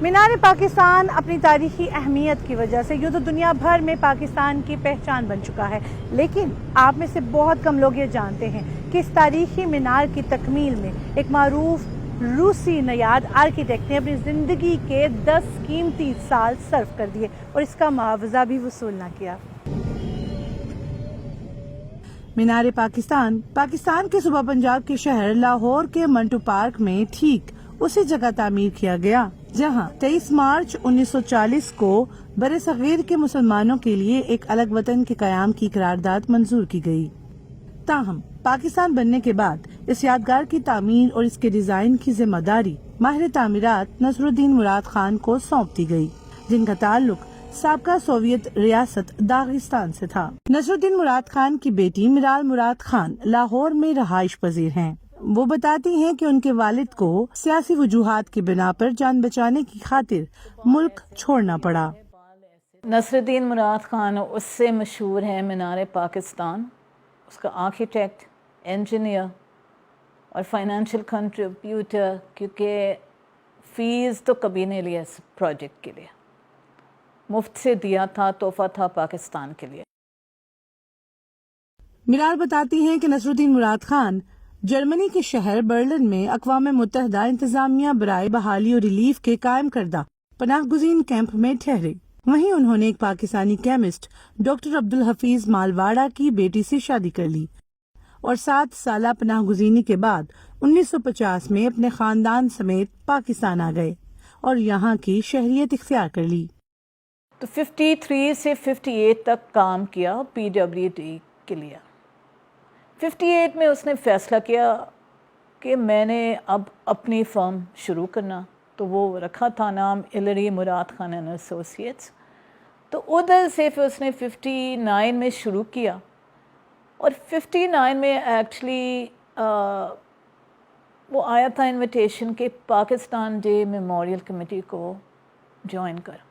مینار پاکستان اپنی تاریخی اہمیت کی وجہ سے یوں تو دنیا بھر میں پاکستان کی پہچان بن چکا ہے، لیکن آپ میں سے بہت کم لوگ یہ جانتے ہیں کہ اس تاریخی مینار کی تکمیل میں ایک معروف روسی نیاد آرکیٹیکٹ نے اپنی زندگی کے 10 قیمتی سال صرف کر دیے اور اس کا معاوضہ بھی وصول نہ کیا۔ مینار پاکستان کے صوبہ پنجاب کے شہر لاہور کے منٹو پارک میں ٹھیک اسی جگہ تعمیر کیا گیا جہاں 23 مارچ 1940 کو بر صغیر کے مسلمانوں کے لیے ایک الگ وطن کے قیام کی قرارداد منظور کی گئی۔ تاہم پاکستان بننے کے بعد اس یادگار کی تعمیر اور اس کے ڈیزائن کی ذمہ داری ماہر تعمیرات نصر الدین مراد خان کو سونپ دی گئی، جن کا تعلق سابقہ سوویت ریاست داغستان سے تھا۔ نصر الدین مراد خان کی بیٹی میرال مراد خان لاہور میں رہائش پذیر ہیں۔ وہ بتاتی ہیں کہ ان کے والد کو سیاسی وجوہات کی بنا پر جان بچانے کی خاطر ملک چھوڑنا پڑا۔ نصر الدین مراد خان اس سے مشہور ہے مینار پاکستان، اس کا آرکیٹیکٹ، انجینئر اور فائنینشیل کنٹریبیوٹر، کیونکہ فیس تو کبھی نہیں لیا اس پروجیکٹ کے لیے، مفت سے دیا تھا، تحفہ تھا پاکستان کے لیے۔ میرال بتاتی ہیں کہ نصر الدین مراد خان جرمنی کے شہر برلن میں اقوام متحدہ انتظامیہ برائے بحالی اور ریلیف کے قائم کردہ پناہ گزین کیمپ میں ٹھہرے۔ وہیں انہوں نے ایک پاکستانی کیمسٹ ڈاکٹر عبدالحفیظ مالواڑہ کی بیٹی سے شادی کر لی اور 7 سالہ پناہ گزینی کے بعد 1950 میں اپنے خاندان سمیت پاکستان آ گئے اور یہاں کی شہریت اختیار کر لی۔ تو 53 سے 58 تک کام کیا پی ڈبلیو ڈی کے لیے۔ 58 میں اس نے فیصلہ کیا کہ میں نے اب اپنی فرم شروع کرنا، تو وہ رکھا تھا نام الری مراد خان اینڈ ایسوسیٹس۔ تو ادھر سے پھر اس نے 59 میں شروع کیا اور 59 میں ایکچولی وہ آیا تھا انویٹیشن کہ پاکستان ڈے میموریل کمیٹی کو جوائن کر۔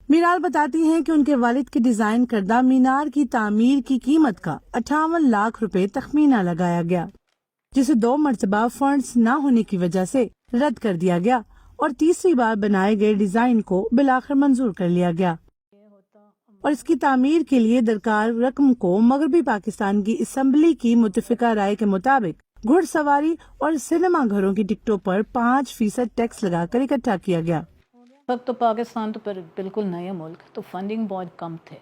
میرال بتاتی ہیں کہ ان کے والد کے ڈیزائن کردہ مینار کی تعمیر کی قیمت کا 58 لاکھ روپے تخمینہ لگایا گیا، جسے 2 مرتبہ فنڈز نہ ہونے کی وجہ سے رد کر دیا گیا اور تیسری بار بنائے گئے ڈیزائن کو بالآخر منظور کر لیا گیا اور اس کی تعمیر کے لیے درکار رقم کو مغربی پاکستان کی اسمبلی کی متفقہ رائے کے مطابق گھڑ سواری اور سینما گھروں کی ٹکٹوں پر 5% ٹیکس لگا کر اکٹھا کیا گیا۔ وقت تو پاکستان تو پر بالکل نیا ملک، تو فنڈنگ بہت کم تھے،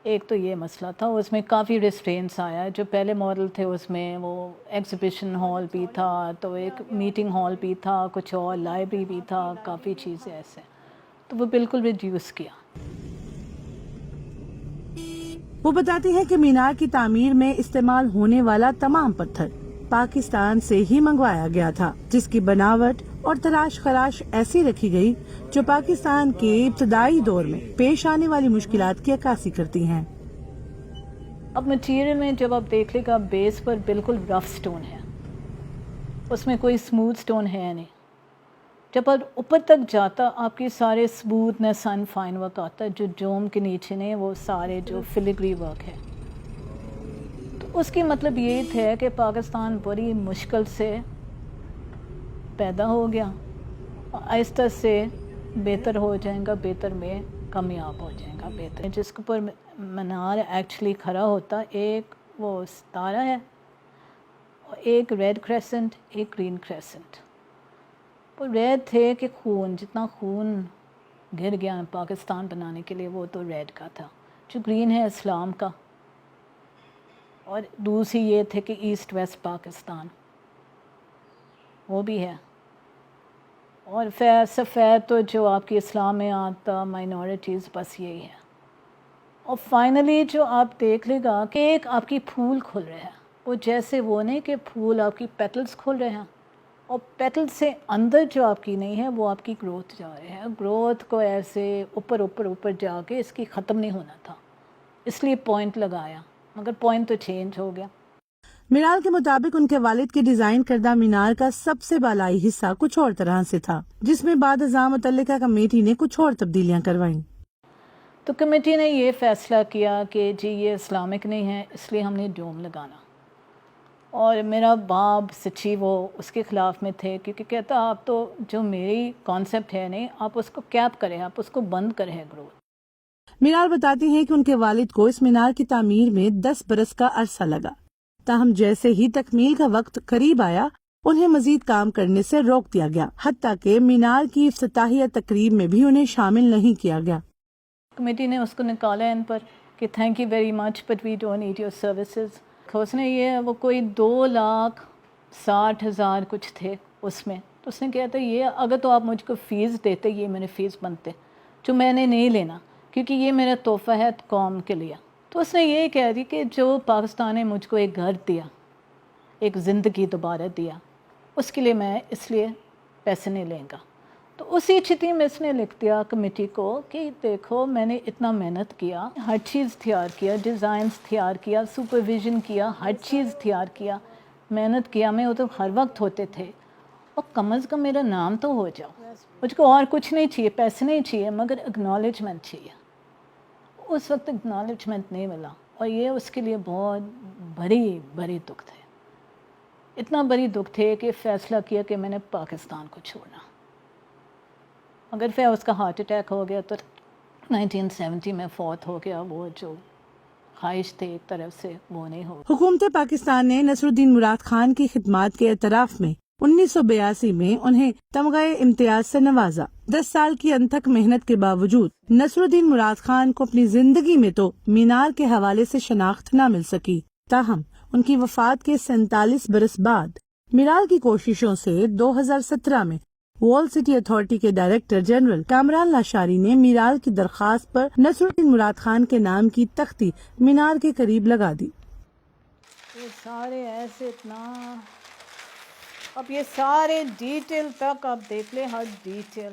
ایک تو یہ مسئلہ تھا۔ اس میں کافی ریسٹرینس آیا، جو پہلے ماڈل تھے اس میں وہ ایگزیبیشن ہال بھی تھا، تو ایک میٹنگ ہال بھی تھا، کچھ اور لائبریری بھی تھا، کافی چیزیں ایسے، تو وہ بالکل ریڈیوس کیا۔ وہ بتاتی ہے کہ مینار کی تعمیر میں استعمال ہونے والا تمام پتھر پاکستان سے ہی منگوایا گیا تھا، جس کی بناوٹ اور تراش خراش ایسی رکھی گئی جو پاکستان کے ابتدائی دور میں پیش آنے والی مشکلات کی عکاسی کرتی ہیں۔ اب مٹیریل میں جب آپ دیکھ لے گا، بیس پر بالکل رف سٹون ہے، اس میں کوئی سموتھ سٹون ہے نہیں۔ جب آپ اوپر تک جاتا، آپ کی سارے سموتھنس اینڈ فائن ورک آتا ہے، جو ڈوم کے نیچے نے وہ سارے جو فلیگری ورک ہے۔ تو اس کی مطلب یہ تھا کہ پاکستان بڑی مشکل سے پیدا ہو گیا، آہستہ سے بہتر ہو جائے گا، بہتر میں کامیاب ہو جائے گا، بہتر جس کے اوپر مینار ایکچولی کھڑا ہوتا، ایک وہ ستارہ ہے اور ایک ریڈ کریسنٹ، ایک گرین کریسنٹ۔ وہ ریڈ تھے کہ خون، جتنا خون گر گیا پاکستان بنانے کے لیے وہ تو ریڈ کا تھا، جو گرین ہے اسلام کا، اور دوسری یہ تھے کہ ایسٹ ویسٹ پاکستان وہ بھی ہے، اور سفید تو جو آپ کی اسلام میں آتا مائنورٹیز، بس یہی ہے۔ اور فائنلی جو آپ دیکھ لے گا کہ ایک آپ کی پھول کھل رہے ہیں، وہ جیسے وہ نہیں کہ پھول آپ کی پیٹلز کھل رہے ہیں، اور پیٹل سے اندر جو آپ کی نہیں ہے وہ آپ کی گروتھ جا رہے ہیں، گروتھ کو ایسے اوپر اوپر اوپر جا کے اس کی ختم نہیں ہونا تھا، اس لیے پوائنٹ لگایا، مگر پوائنٹ تو چینج ہو گیا۔ میرال کے مطابق ان کے والد کے ڈیزائن کردہ مینار کا سب سے بالائی حصہ کچھ اور طرح سے تھا، جس میں بعد ازاں متعلقہ کمیٹی نے کچھ اور تبدیلیاں کروائیں۔ تو کمیٹی نے یہ فیصلہ کیا کہ جی یہ اسلامک نہیں ہے، اس لیے ہم نے ڈوم لگانا، اور میرا باپ سچی وہ اس کے خلاف میں تھے، کیونکہ کہتا آپ تو جو میری کانسیپٹ ہے نہیں، آپ اس کو کیپ کریں، آپ اس کو بند کریں گروتھ. مینار بتاتی ہیں کہ ان کے والد کو اس مینار کی تعمیر میں 10 برس کا عرصہ لگا، تاہم جیسے ہی تکمیل کا وقت قریب آیا انہیں مزید کام کرنے سے روک دیا گیا، حتیٰ کہ مینار کی افتتاحیہ تقریب میں بھی انہیں شامل نہیں کیا گیا۔ کمیٹی نے اس کو نکالا ان پر کہ thank you very much but we don't need your services. اس نے یہ وہ کوئی 2,60,000 کچھ تھے اس میں، تو اس نے کہا تھا یہ اگر تو آپ مجھ کو فیس دیتے، یہ میرے فیس بنتے، جو میں نے نہیں لینا کیونکہ یہ میرا تحفہ ہے قوم کے لیے. تو اس نے یہ کہہ دی کہ جو پاکستان نے مجھ کو ایک گھر دیا، ایک زندگی دوبارہ دیا، اس کے لیے میں اس لیے پیسے نہیں لیں گا. تو اسی چھٹی میں اس نے لکھ دیا کمیٹی کو کہ دیکھو میں نے اتنا محنت کیا، ہر چیز تیار کیا، ڈیزائنز تیار کیا، سپرویژن کیا، ہر چیز تیار کیا، محنت کیا، میں وہ تو ہر وقت ہوتے تھے، اور کم از کم میرا نام تو ہو جاؤ. مجھ کو اور کچھ نہیں چاہیے، پیسے نہیں چاہیے، مگر اکنالجمنٹ چاہیے. اس وقت اکنالجمنٹ نہیں ملا، اور یہ اس کے لیے بہت بڑی دکھ تھے. اتنا بڑی دکھ تھے کہ فیصلہ کیا کہ میں نے پاکستان کو چھوڑنا. اگر پھر اس کا ہارٹ اٹیک ہو گیا تو 1970 میں فوت ہو گیا. وہ جو خواہش تھی ایک طرف سے وہ نہیں ہو. حکومت پاکستان نے نصر الدین مراد خان کی خدمات کے اعتراف میں 1982 میں انہیں تمغہ امتیاز سے نوازا. 10 سال کی انتھک محنت کے باوجود نصر الدین مراد خان کو اپنی زندگی میں تو مینار کے حوالے سے شناخت نہ مل سکی، تاہم ان کی وفات کے 47 برس بعد مینار کی کوششوں سے 2017 میں وال سٹی اتھارٹی کے ڈائریکٹر جنرل کامران لاشاری نے مینار کی درخواست پر نصر الدین مراد خان کے نام کی تختی مینار کے قریب لگا دی. یہ سارے ایسے اتنا، اب یہ سارے ڈیٹیل تک آپ دیکھ لیں، ہر ڈیٹیل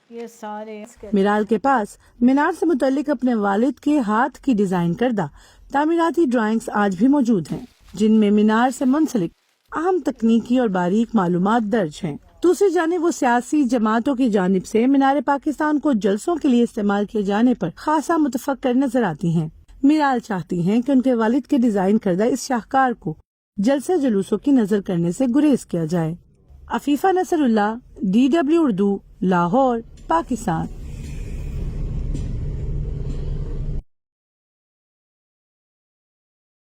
یہ سارے. مینار کے پاس مینار سے متعلق اپنے والد کے ہاتھ کی ڈیزائن کردہ تعمیراتی ڈرائنگز آج بھی موجود ہیں، جن میں مینار سے منسلک اہم تکنیکی اور باریک معلومات درج ہیں. دوسری جانب وہ سیاسی جماعتوں کی جانب سے مینار پاکستان کو جلسوں کے لیے استعمال کیے جانے پر خاصا متفکر نظر آتی ہیں. مینار چاہتی ہیں کہ ان کے والد کے ڈیزائن کردہ اس شاہکار کو جلسے جلوسوں کی نظر کرنے سے گریز کیا جائے. عفیفہ نصر اللہ، DW اردو، لاہور، پاکستان.